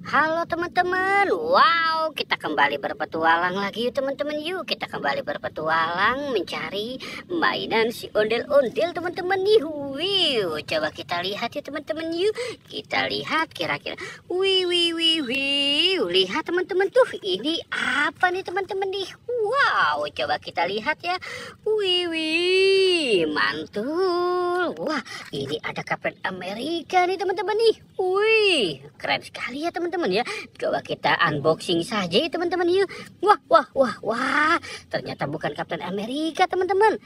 Halo teman-teman, wow kita kembali berpetualang lagi yuk teman-teman. Yuk kita kembali berpetualang mencari mainan si ondel-ondel teman-teman nih. Wih, coba kita lihat ya teman-teman. Yuk kita lihat kira-kira. Wih, lihat teman-teman tuh, ini apa nih teman-teman nih. Wow, coba kita lihat ya. Wih, mantul. Wah, ini ada Kapten Amerika nih teman-teman nih. Wih, keren sekali ya teman-teman ya. Coba kita unboxing saja ya teman-teman yuk. Wah, ternyata bukan Kapten Amerika teman-teman.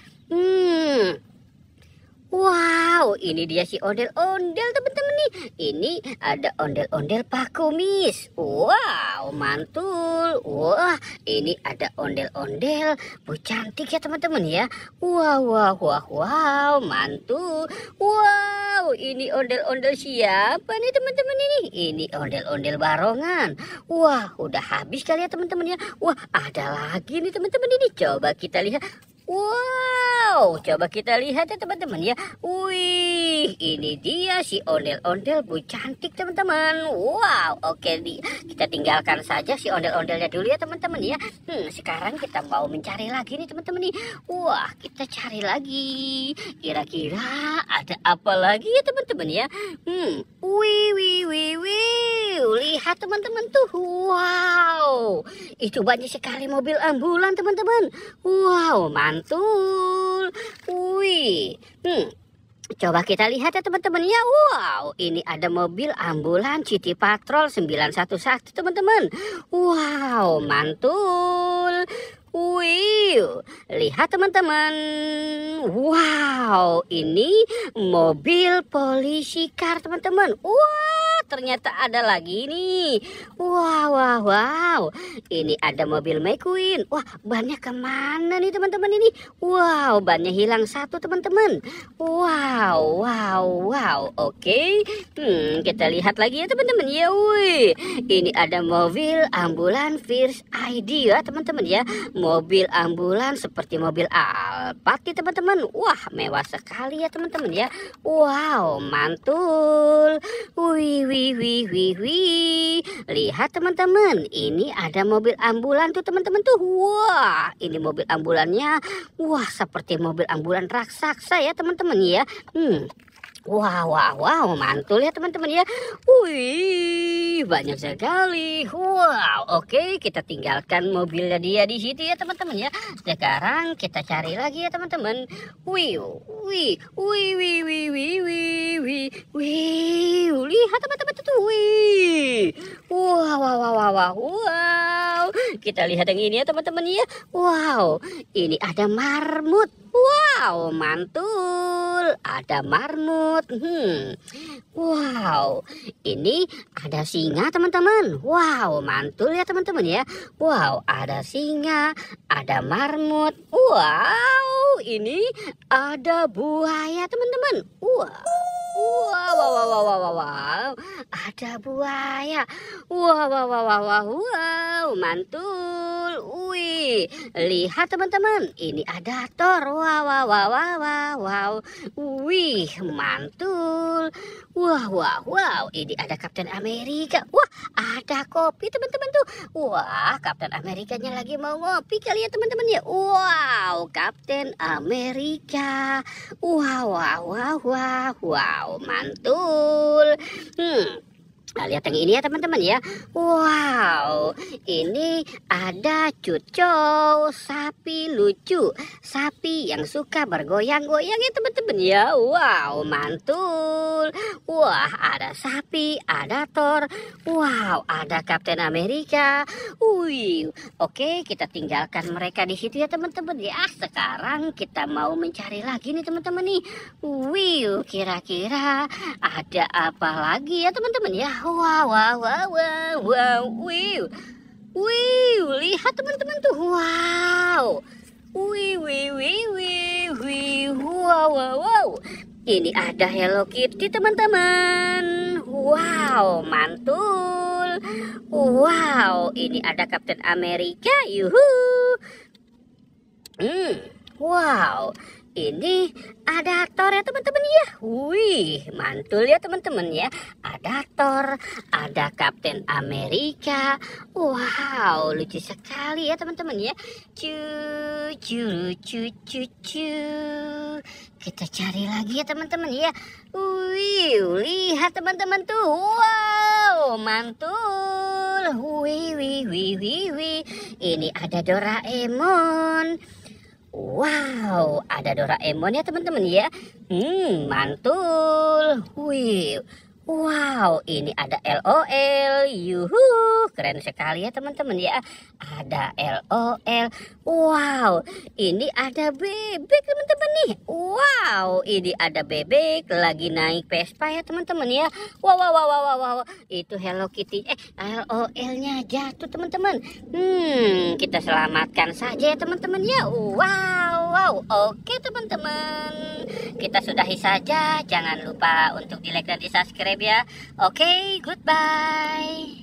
Wow, ini dia si ondel-ondel teman-teman nih. Ini ada ondel-ondel Pak Kumis. Wow, mantul. Wah, ini ada ondel-ondel Bu Cantik ya teman-teman ya. Wow, mantul. Wow, ini ondel-ondel siapa nih teman-teman ini? Ini ondel-ondel Barongan. Wah, udah habis kali ya teman-teman ya. Wah, ada lagi nih teman-teman ini. Coba kita lihat. Wow, coba kita lihat ya teman-teman ya. Wih, ini dia si ondel-ondel Bu Cantik teman-teman. Wow, oke kita tinggalkan saja si ondel-ondelnya dulu ya teman-teman ya. Sekarang kita mau mencari lagi nih teman-teman nih. Wah, kita cari lagi. Kira-kira ada apa lagi ya teman-teman ya? Wih, lihat teman-teman tuh. Wow, itu banyak sekali mobil ambulan teman-teman. Wow, mantul. Wih. Coba kita lihat ya teman-teman ya. Wow, ini ada mobil ambulan City Patrol 911 teman-teman. Wow, mantul. Wih, lihat teman-teman. Wow, ini mobil polisi car teman-teman. Wah, ternyata ada lagi nih. Wow. Ini ada mobil McQueen. Wah, bannya kemana nih teman-teman ini? Wow, bannya hilang satu teman-teman. Wow. Oke. Kita lihat lagi ya teman-teman ya. Wih, ini ada mobil ambulan First ID ya teman-teman ya. Mobil ambulan seperti mobil Alphard nih teman-teman. Wah, mewah sekali ya teman-teman ya. Wow, mantul. Wih. Lihat teman-teman, ini ada mobil ambulan tuh teman-teman tuh. Wah, ini mobil ambulannya. Wah, seperti mobil ambulan raksasa ya teman-teman ya. Wow, mantul ya teman-teman ya. Wih, banyak sekali. Wow, oke, kita tinggalkan mobilnya dia di situ ya teman-teman ya. Sekarang kita cari lagi ya teman-teman. Wih, lihat teman-teman tuh. Wih, wow. Kita lihat yang ini ya teman-teman ya. Wow, ini ada marmut. Wow, mantul. Ada marmut. Wow, ini ada singa teman-teman. Wow, mantul ya teman-teman ya. Wow, ada singa, ada marmut. Wow, ini ada buaya teman-teman. Wow, ada buaya. Wow, mantul. Wih, lihat teman-teman, ini ada Thor. Wow. Wih, mantul. Wow, ini ada Kapten Amerika. Wah, ada kopi teman-teman tuh. Wah, Kapten Amerikanya lagi mau ngopi kali ya teman-teman ya. Wow, Kapten Amerika. Wow, mantul. Nah, lihat yang ini ya teman-teman ya. Wow, ini ada Cucou, sapi lucu, sapi yang suka bergoyang-goyang ya teman-teman ya. Wow, mantul. Wah, ada sapi, ada Thor. Wow, ada Kapten Amerika. Wih, oke, kita tinggalkan mereka di situ ya teman-teman ya. Sekarang kita mau mencari lagi nih teman-teman nih. Wih, kira-kira ada apa lagi ya teman-teman ya. Wow. Wih, lihat teman-teman tuh. Wow. Wih. Wow. Ini ada Hello Kitty teman-teman. Wow, mantul. Wow, ini ada Kapten Amerika. Yuhu. Wow, ini ada Thor ya teman-teman ya. Wih, mantul ya teman-teman ya. Ada Thor, ada Kapten Amerika. Wow, lucu sekali ya teman-teman ya. Cu. Kita cari lagi ya teman-teman ya. Wih, lihat teman-teman tuh. Wow, mantul. Wih. Ini ada Doraemon. Wow, ada Doraemon ya teman-teman ya. Mantul. Wih. Wow, ini ada LOL. Yuhu, keren sekali ya teman-teman ya. Ada LOL. Wow, ini ada bebek teman-teman nih. Wow, ini ada bebek lagi naik Vespa ya teman-teman ya. Wow. Itu Hello Kitty. LOL-nya jatuh teman-teman. Kita selamatkan saja ya teman-teman ya. Wow. Oke teman-teman. Kita sudahi saja. Jangan lupa untuk di like dan di subscribe ya. Oke, goodbye.